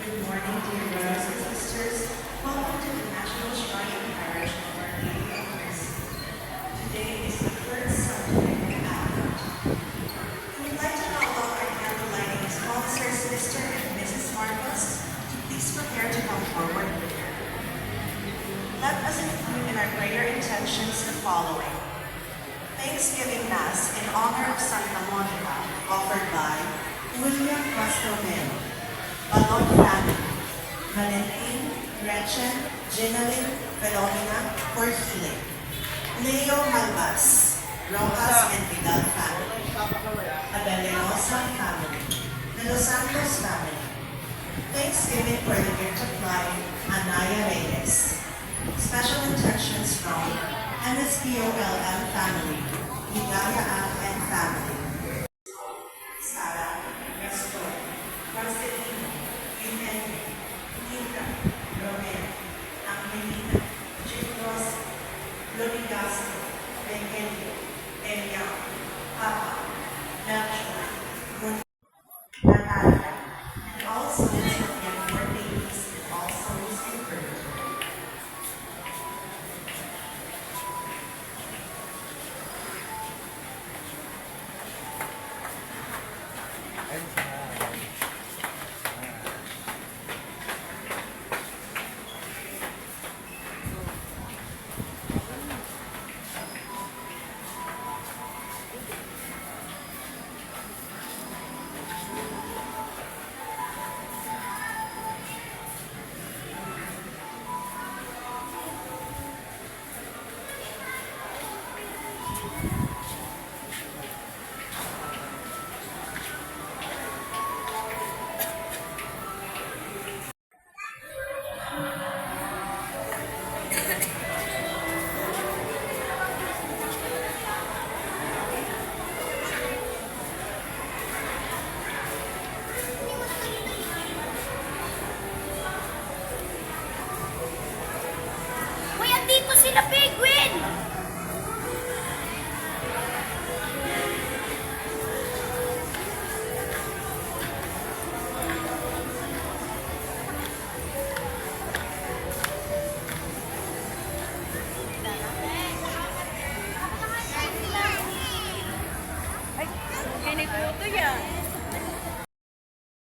Good morning, dear brothers and sisters. Welcome to the National Shrine Parish of Our Lady of Mercy. Today is the first Sunday of Advent. We'd like to call out our candle lighting sponsors, Mr. and Mrs. Marcos, to please prepare to come forward with prayer. Let us include in our prayer intentions the following. Thanksgiving Mass in honor of Santa Monica, offered by William Castelmeno, Balon family, Valentin, Gretchen, Ginalyn, Philomena, for healing. Leo Malvas, Rojas and Vidal family, Abelenosa family, the Los Santos family. Thanksgiving for the gift of life, Anaya Reyes. Special intentions from NSPOLM family, Hidaya and family,